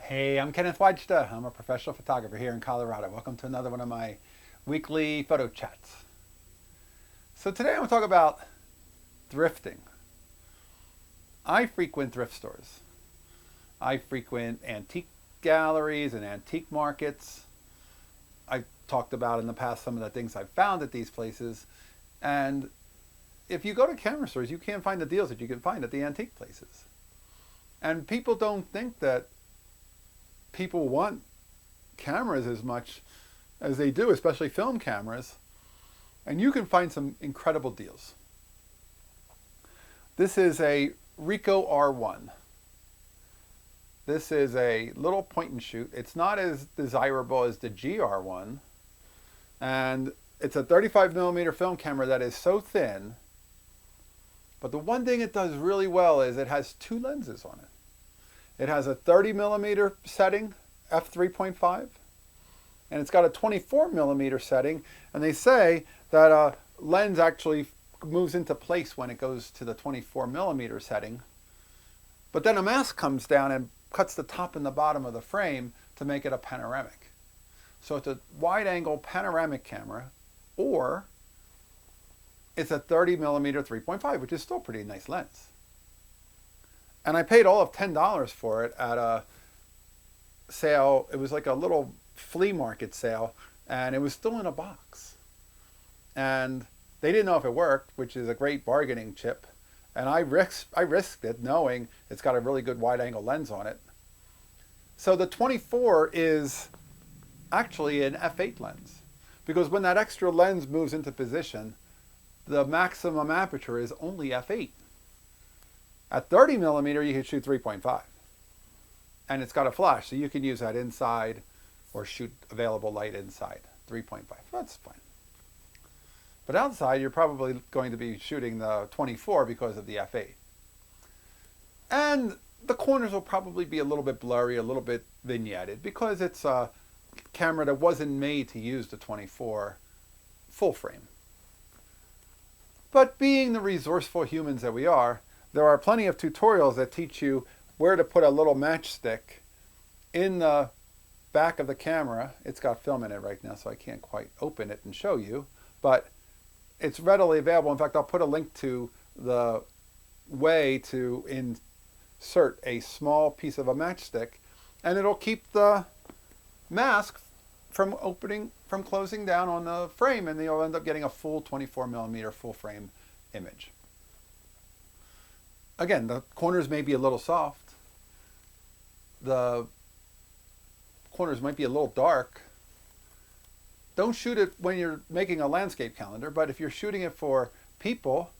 Hey, I'm Kenneth Wajda. I'm a professional photographer here in Colorado. Welcome to another one of my weekly photo chats. So today I'm going to talk about thrifting. I frequent thrift stores. I frequent antique galleries and antique markets. I've talked about in the past some of the things I've found at these places. And if you go to camera stores, you can't find the deals that you can find at the antique places. And people don't think that people want cameras as much as they do, especially film cameras. And you can find some incredible deals. This is a Ricoh R1. This is a little point and shoot. It's not as desirable as the GR1. And it's a 35 millimeter film camera that is so thin. But the one thing it does really well is it has two lenses on it. It has a 30 millimeter setting, f3.5, and it's got a 24 millimeter setting. And they say that a lens actually moves into place when it goes to the 24 millimeter setting. But then a mask comes down and cuts the top and the bottom of the frame to make it a panoramic. So it's a wide angle panoramic camera, or it's a 30 millimeter 3.5, which is still a pretty nice lens. And I paid all of $10 for it at a sale. It was like a little flea market sale, and it was still in a box. And they didn't know if it worked, which is a great bargaining chip. And I risked it knowing it's got a really good wide angle lens on it. So the 24 is actually an f8 lens, because when that extra lens moves into position, the maximum aperture is only f8. At 30 millimeter, you can shoot 3.5. And it's got a flash, so you can use that inside or shoot available light inside. 3.5, that's fine. But outside, you're probably going to be shooting the 24 because of the f8. And the corners will probably be a little bit blurry, a little bit vignetted, because it's a camera that wasn't made to use the 24 full frame. But being the resourceful humans that we are, there are plenty of tutorials that teach you where to put a little matchstick in the back of the camera. It's got film in it right now, so I can't quite open it and show you, but it's readily available. In fact, I'll put a link to the way to insert a small piece of a matchstick, and it'll keep the mask from closing down on the frame, and you'll end up getting a full 24 millimeter full frame image. Again, the corners may be a little soft. The corners might be a little dark. Don't shoot it when you're making a landscape calendar, but if you're shooting it for people,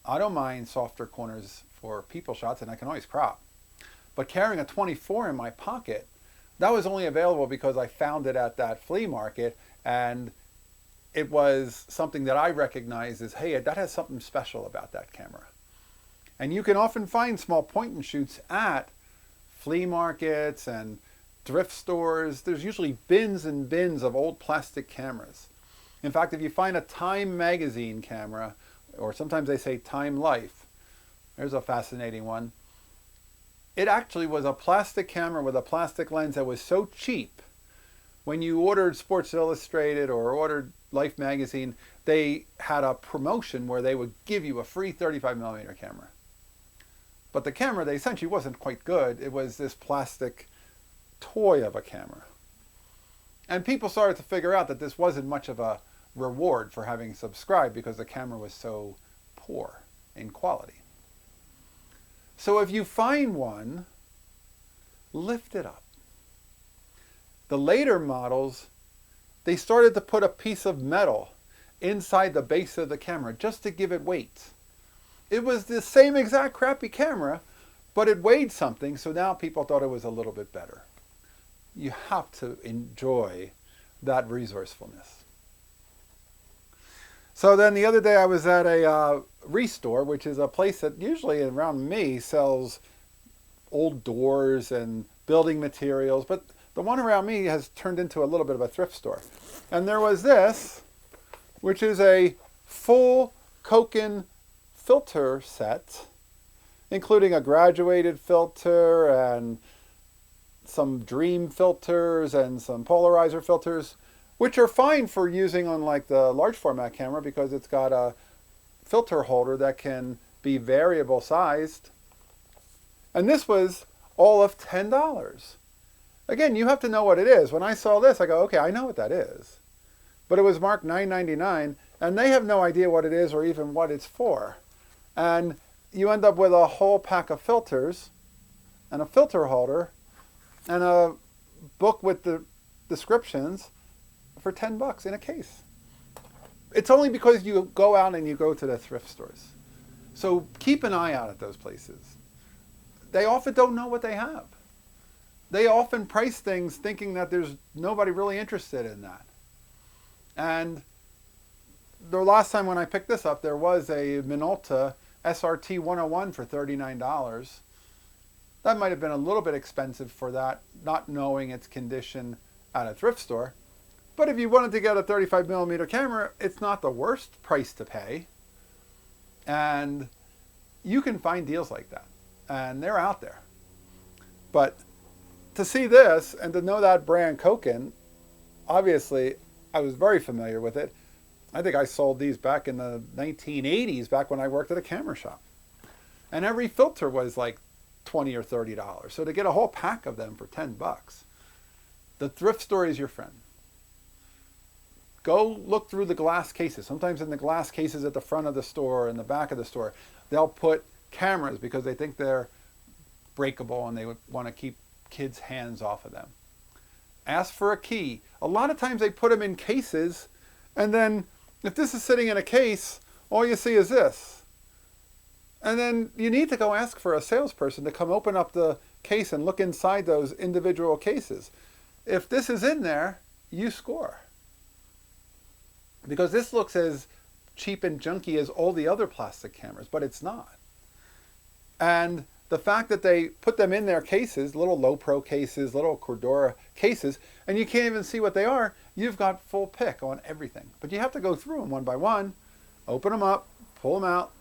I don't mind softer corners for people shots, and I can always crop. But carrying a 24 in my pocket, that was only available because I found it at that flea market, and it was something that I recognized as, hey, that has something special about that camera. And you can often find small point and shoots at flea markets and thrift stores. There's usually bins and bins of old plastic cameras. In fact, if you find a Time magazine camera, or sometimes they say Time Life, there's a fascinating one. It actually was a plastic camera with a plastic lens that was so cheap. When you ordered Sports Illustrated or ordered Life magazine, they had a promotion where they would give you a free 35 millimeter camera. But the camera they sent you wasn't quite good. It was this plastic toy of a camera. And people started to figure out that this wasn't much of a reward for having subscribed because the camera was so poor in quality. So if you find one, lift it up. The later models, they started to put a piece of metal inside the base of the camera just to give it weight. It was the same exact crappy camera, but it weighed something, so now people thought it was a little bit better. You have to enjoy that resourcefulness. So then the other day I was at a Restore, which is a place that usually around me sells old doors and building materials, but the one around me has turned into a little bit of a thrift store. And there was this, which is a full Koken filter set, including a graduated filter and some Dream filters and some polarizer filters, which are fine for using on like the large format camera because it's got a filter holder that can be variable sized. And this was all of $10. Again, you have to know what it is. When I saw this, I go, okay, I know what that is. But it was marked $9.99, and they have no idea what it is or even what it's for. And you end up with a whole pack of filters and a filter holder and a book with the descriptions for $10 in a case. It's only because you go out and you go to the thrift stores. So keep an eye out at those places. They often don't know what they have. They often price things thinking that there's nobody really interested in that. And the last time when I picked this up, there was a Minolta SRT 101 for $39. That might have been a little bit expensive for that, not knowing its condition at a thrift store. But if you wanted to get a 35mm camera, it's not the worst price to pay. And you can find deals like that. And they're out there. But to see this and to know that brand Koken, obviously I was very familiar with it. I think I sold these back in the 1980s, back when I worked at a camera shop. And every filter was like $20 or $30. So to get a whole pack of them for $10, the thrift store is your friend. Go look through the glass cases. Sometimes in the glass cases at the front of the store and the back of the store, they'll put cameras because they think they're breakable and they would want to keep kids' hands off of them. Ask for a key. A lot of times they put them in cases, and then if this is sitting in a case, all you see is this. And then you need to go ask for a salesperson to come open up the case and look inside those individual cases. If this is in there, you score. Because this looks as cheap and junky as all the other plastic cameras, but it's not. And the fact that they put them in their cases, little low pro cases, little Cordura cases, and you can't even see what they are, you've got full pick on everything. But you have to go through them one by one, open them up, pull them out.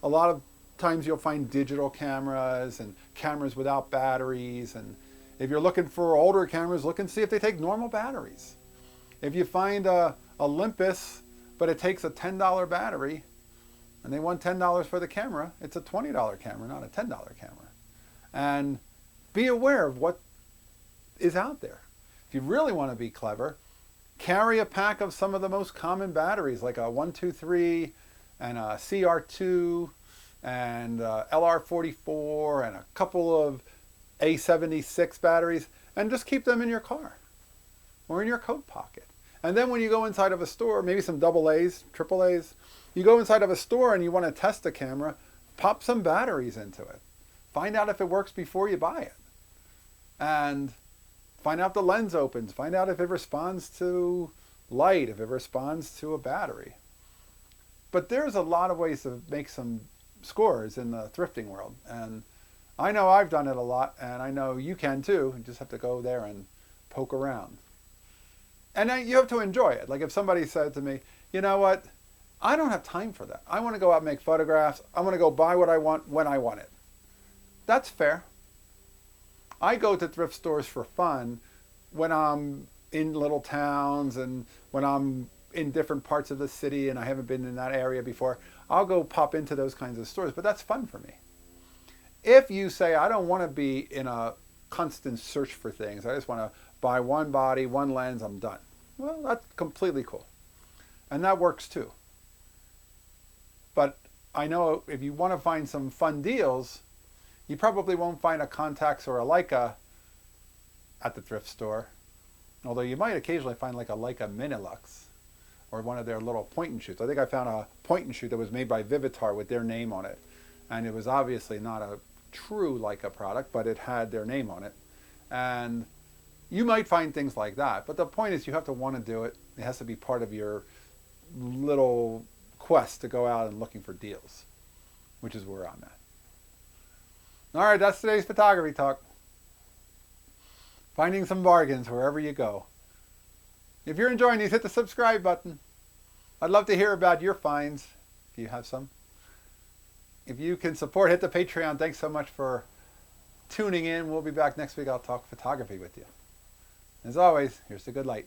A lot of times you'll find digital cameras and cameras without batteries. And if you're looking for older cameras, look and see if they take normal batteries. If you find a Olympus, but it takes a $10 battery, and they want $10 for the camera, it's a $20 camera, not a $10 camera. And be aware of what is out there. If you really want to be clever, carry a pack of some of the most common batteries, like a 123 and a CR2 and LR44 and a couple of A76 batteries, and just keep them in your car or in your coat pocket. And then when you go inside of a store, maybe some double A's, triple A's, you go inside of a store and you want to test a camera, pop some batteries into it. Find out if it works before you buy it. And find out the lens opens. Find out if it responds to light, if it responds to a battery. But there's a lot of ways to make some scores in the thrifting world. And I know I've done it a lot, and I know you can too. You just have to go there and poke around. And you have to enjoy it. Like if somebody said to me, you know what, I don't have time for that. I want to go out and make photographs. I want to go buy what I want when I want it. That's fair. I go to thrift stores for fun when I'm in little towns and when I'm in different parts of the city and I haven't been in that area before. I'll go pop into those kinds of stores, but that's fun for me. If you say, I don't want to be in a constant search for things, I just want to buy one body, one lens, I'm done. Well, that's completely cool. And that works too. But I know if you want to find some fun deals, you probably won't find a Contax or a Leica at the thrift store. Although you might occasionally find like a Leica Minilux or one of their little point and shoots. I think I found a point and shoot that was made by Vivitar with their name on it. And it was obviously not a true Leica product, but it had their name on it. And you might find things like that. But the point is you have to want to do it. It has to be part of your little quest to go out and looking for deals, which is where I'm at. All right, that's today's photography talk. Finding some bargains wherever you go. If you're enjoying these, hit the subscribe button. I'd love to hear about your finds, if you have some. If you can support, hit the Patreon. Thanks so much for tuning in. We'll be back next week. I'll talk photography with you. As always, here's the good light.